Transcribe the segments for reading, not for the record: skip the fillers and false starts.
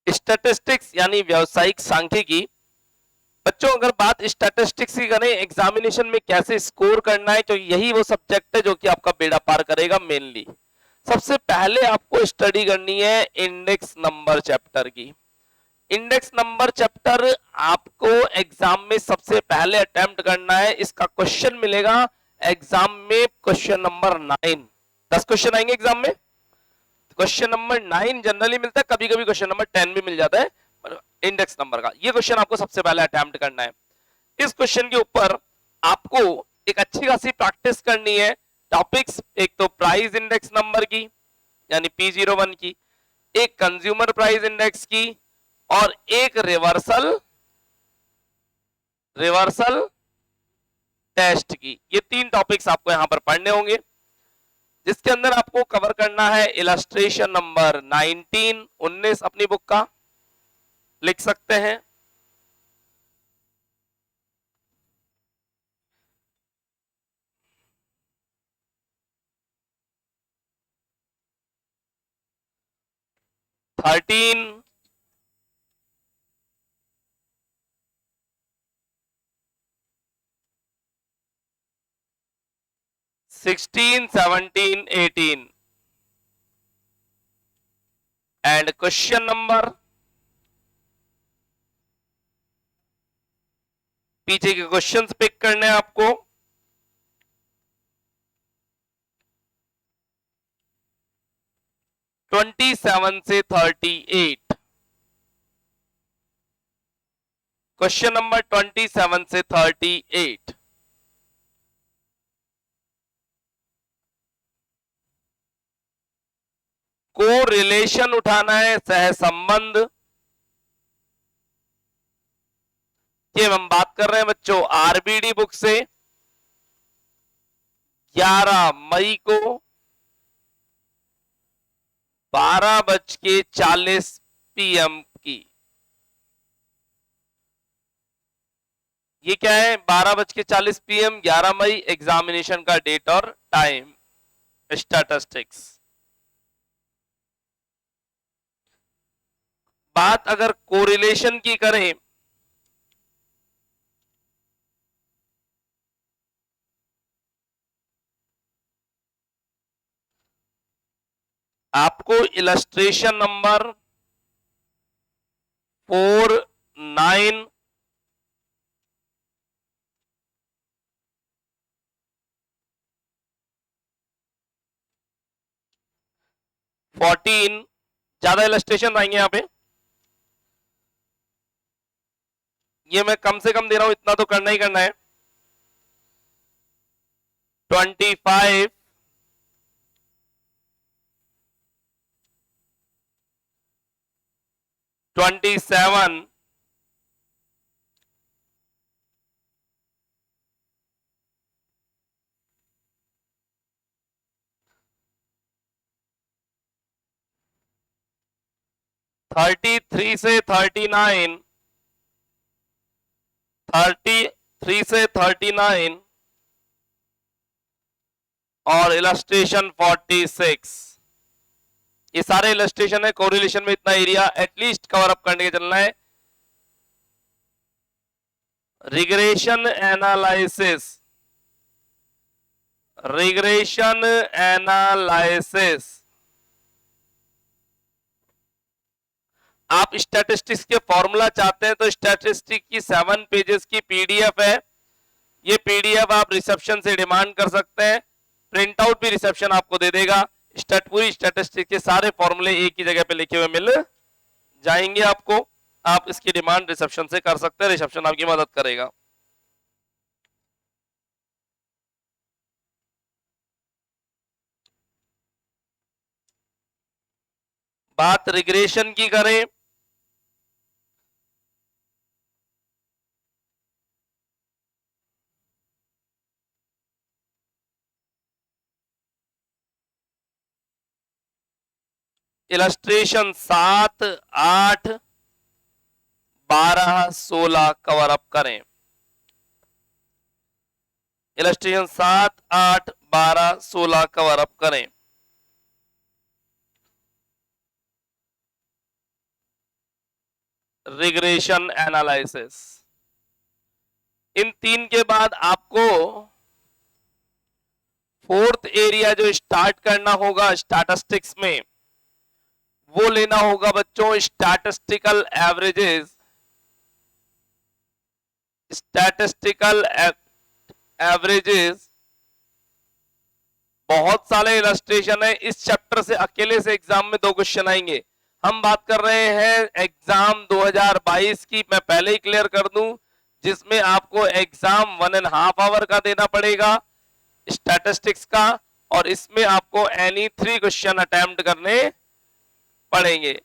Statistics यानी व्यावसायिक सांख्यिकी। बच्चों अगर बात स्टैटिस्टिक्स की करें एग्जामिनेशन में कैसे स्कोर करना है, तो यही वो सब्जेक्ट है जो कि आपका बेड़ा पार करेगा मेनली। सबसे पहले आपको स्टडी करनी है इंडेक्स नंबर चैप्टर की। इंडेक्स नंबर चैप्टर आपको एग्जाम में सबसे पहले अटेम्प्ट करना है। इसका क्वेश्चन मिलेगा एग्जाम में क्वेश्चन नंबर 9। 10 क्वेश्चन आएंगे एग्जाम में। क्वेश्चन नंबर 9 जनरली मिलता है, कभी कभी क्वेश्चन नंबर 10 भी मिल जाता है, पर इंडेक्स नंबर का ये क्वेश्चन आपको सबसे पहले अटेम्प्ट करना है। इस क्वेश्चन के ऊपर आपको एक अच्छी खासी प्रैक्टिस करनी है। टॉपिक्स एक तो प्राइस इंडेक्स नंबर की यानी P01 की, एक कंज्यूमर प्राइस इंडेक्स की, और एक रिवर्सल रिवर्सल टेस्ट की। ये 3 टॉपिक्स आपको यहां पर पढ़ने होंगे, जिसके अंदर आपको कवर करना है इलस्ट्रेशन नंबर 19 अपनी बुक का लिख सकते हैं। थर्टीन 16 17 18 एंड क्वेश्चन नंबर पीछे के क्वेश्चंस पिक करने हैं आपको। ट्वेंटी 27 से 38, क्वेश्चन नंबर 27 से 38। को रिलेशन उठाना है, सह संबंध की हम बात कर रहे हैं बच्चों आरबीडी बुक से 11 मई को 12:40 PM की। ये क्या है? 12:40 PM 11 मई एग्जामिनेशन का डेट और टाइम। स्टैटिस्टिक्स। बात अगर कोरिलेशन की करें, आपको इलस्ट्रेशन नंबर 4 9 14 ज्यादा इलस्ट्रेशन आएंगे यहां पे। ये मैं कम से कम दे रहा हूं, इतना तो करना ही करना है। 25 27 33 से 39 33 से 39 और इलस्ट्रेशन 46। ये सारे इलस्ट्रेशन है। कोरिलेशन में इतना एरिया एटलीस्ट कवर अप करने के चलना है। रिग्रेशन एनालिसिस आप स्टैटिस्टिक्स के फॉर्मूला चाहते हैं तो स्टैटिस्टिक्स की 7 पेजेस की पीडीएफ है। ये पीडीएफ आप रिसेप्शन से डिमांड कर सकते हैं, प्रिंट आउट भी रिसेप्शन आपको दे देगा। पूरी स्टैटिस्टिक्स के सारे फॉर्मूले एक ही जगह पे लिखे हुए मिल जाएंगे आपको। आप इसकी डिमांड रिसेप्शन से कर सकते हैं, रिसेप्शन आपकी मदद करेगा। बात रिग्रेशन की करें, इलस्ट्रेशन 7 8 12 16 कवर अप करें। इलस्ट्रेशन 7 8 12 16 कवर अप करें। Regression analysis. इन तीन के बाद आपको फोर्थ एरिया जो स्टार्ट करना होगा स्टैटिस्टिक्स में, वो लेना होगा बच्चों स्टैटिस्टिकल एवरेजेस। स्टैटिस्टिकल एवरेजेस बहुत सारे इलस्ट्रेशन है। इस चैप्टर से अकेले से एग्जाम में 2 क्वेश्चन आएंगे। हम बात कर रहे हैं एग्जाम 2022 की, मैं पहले ही क्लियर कर दूं, जिसमें आपको एग्जाम 1.5 आवर का देना पड़ेगा स्टैटिस्टिक्स का, और इसमें आपको एनी 3 क्वेश्चन अटेम्प्ट करने पड़ेंगे।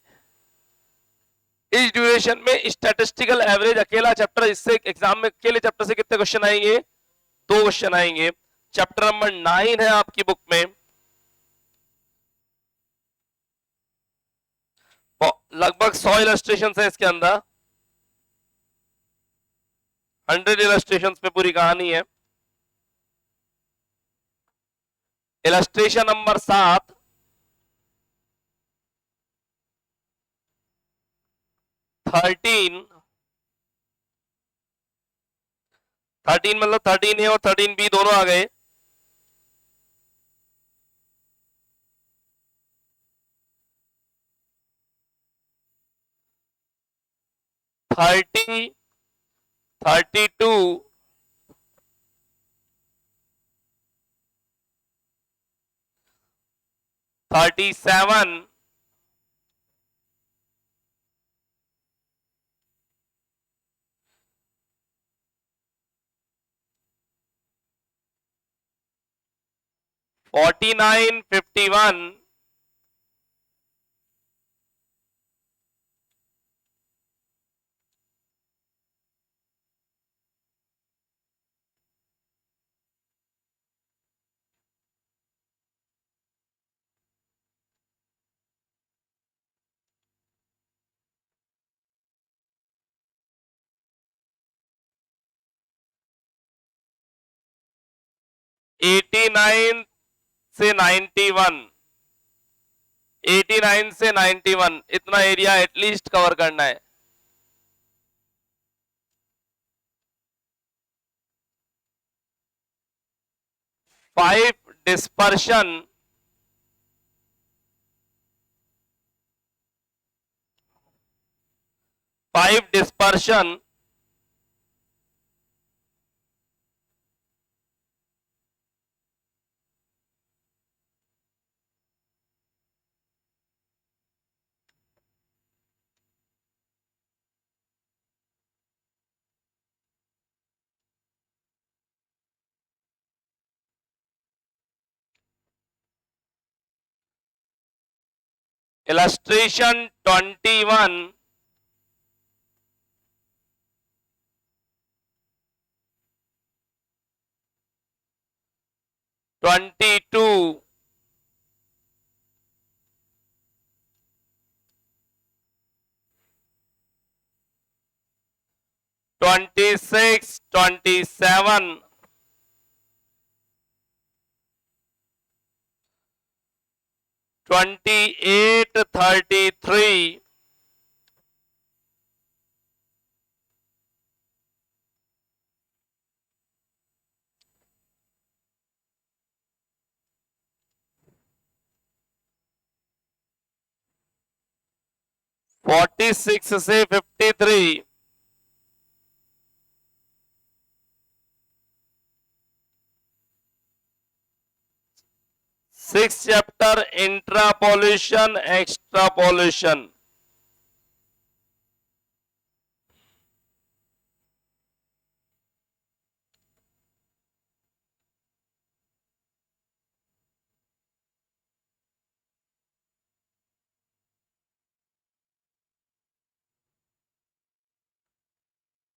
इस ड्यूरेशन में स्टैटिस्टिकल एवरेज अकेला चैप्टर, इससे एग्जाम में अकेले चैप्टर से कितने क्वेश्चन आएंगे? 2 क्वेश्चन आएंगे। चैप्टर नंबर 9 है आपकी बुक में, लगभग 100 इलस्ट्रेशन है इसके अंदर, 100 इलस्ट्रेशन पे पूरी कहानी है। इलस्ट्रेशन नंबर 7, थर्टीन मतलब 13A और 13B दोनों आ गए। थर्टी 32 37 49 51 89 से 91, 89 से 91 इतना एरिया एटलीस्ट कवर करना है। फाइव डिस्पर्शन, फाइव डिस्पर्शन 21 22 26 27 28 33 46 से 53 6 चैप्टर इंट्रापोल्यूशन एक्स्ट्रापोल्यूशन।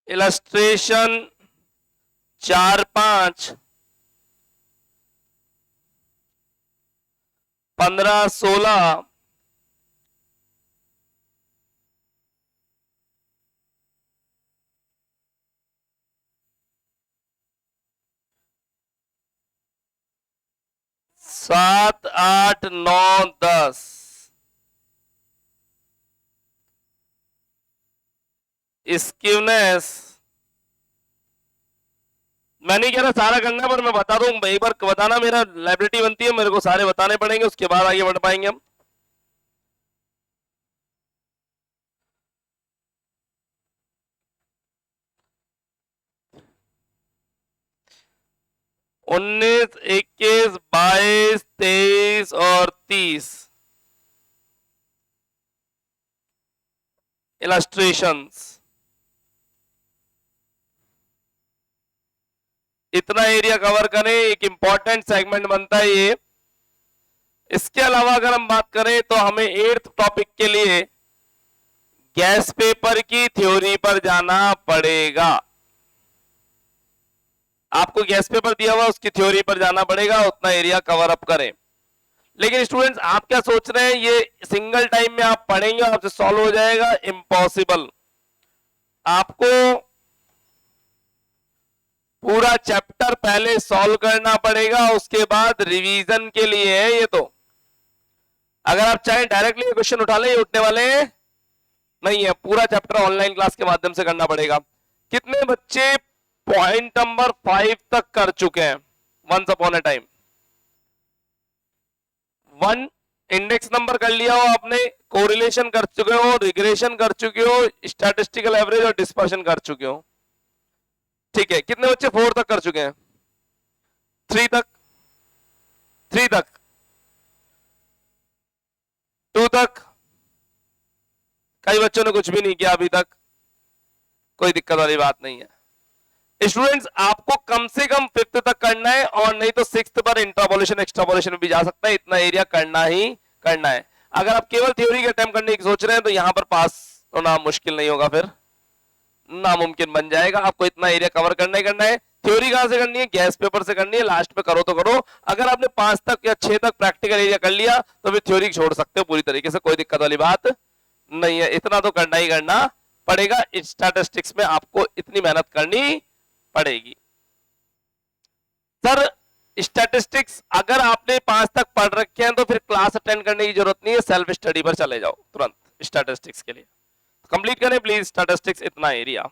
इलस्ट्रेशन 4 5 15 16 7 8 9 10 स्क्यूनेस, मैं नहीं कह रहा सारा करना पर मैं बता दूं, एक बार बताना मेरा लाइबिलिटी बनती है, मेरे को सारे बताने पड़ेंगे, उसके बाद आगे बढ़ पाएंगे हम। उन्नीस, 21, 22, 23 और 30 इलस्ट्रेशंस, इतना एरिया कवर करें, एक इंपॉर्टेंट सेगमेंट बनता है ये। इसके अलावा अगर हम बात करें तो हमें 8th टॉपिक के लिए गैस पेपर की थ्योरी पर जाना पड़ेगा। आपको गैस पेपर दिया हुआ उसकी थ्योरी पर जाना पड़ेगा, उतना एरिया कवर अप करें। लेकिन स्टूडेंट्स आप क्या सोच रहे हैं ये सिंगल टाइम में आप पढ़ेंगे और आपसे सॉल्व हो जाएगा? इम्पॉसिबल। आपको पूरा चैप्टर पहले सॉल्व करना पड़ेगा, उसके बाद रिवीजन के लिए है ये। तो अगर आप चाहें डायरेक्टली क्वेश्चन उठा लें, ये उठने वाले नहीं है, पूरा चैप्टर ऑनलाइन क्लास के माध्यम से करना पड़ेगा। कितने बच्चे पॉइंट नंबर 5 तक कर चुके हैं? Once upon a time 1 index number कर लिया हो आपने, कोरिलेशन कर चुके हो, रिग्रेशन कर चुके हो, स्टैटिस्टिकल एवरेज और डिस्पर्शन कर चुके हो। ठीक है, कितने बच्चे 4 तक कर चुके हैं? 3 तक, 3 तक, 2 तक, कई बच्चों ने कुछ भी नहीं किया अभी तक, कोई दिक्कत वाली बात नहीं है। स्टूडेंट्स आपको कम से कम 5th तक करना है, और नहीं तो 6th पर इंट्रापोलेशन एक्सट्रापोलेशन में भी जा सकता है, इतना एरिया करना ही करना है। अगर आप केवल थ्योरी के अटेम्प्ट करने की सोच रहे हैं तो यहां पर पास होना मुश्किल नहीं होगा, फिर नामुमकिन बन जाएगा। आपको इतना एरिया कवर करना ही करना है। थ्योरी कहां से करनी है? गैस पेपर से करनी है, लास्ट पे करो तो करो। अगर आपने 5 तक या 6 तक प्रैक्टिकल एरिया कर लिया तो फिर थ्योरी छोड़ सकते हो पूरी तरीके से, कोई दिक्कत वाली बात नहीं है। इतना तो करना ही करना पड़ेगा। स्टैटिस्टिक्स में आपको इतनी मेहनत करनी पड़ेगी। सर स्टैटिस्टिक्स अगर आपने 5 तक पढ़ रखे हैं तो फिर क्लास अटेंड करने की जरूरत नहीं है, सेल्फ स्टडी पर चले जाओ तुरंत स्टैटिस्टिक्स के लिए। कंप्लीट करें प्लीज स्टैटिस्टिक्स इतना एरिया।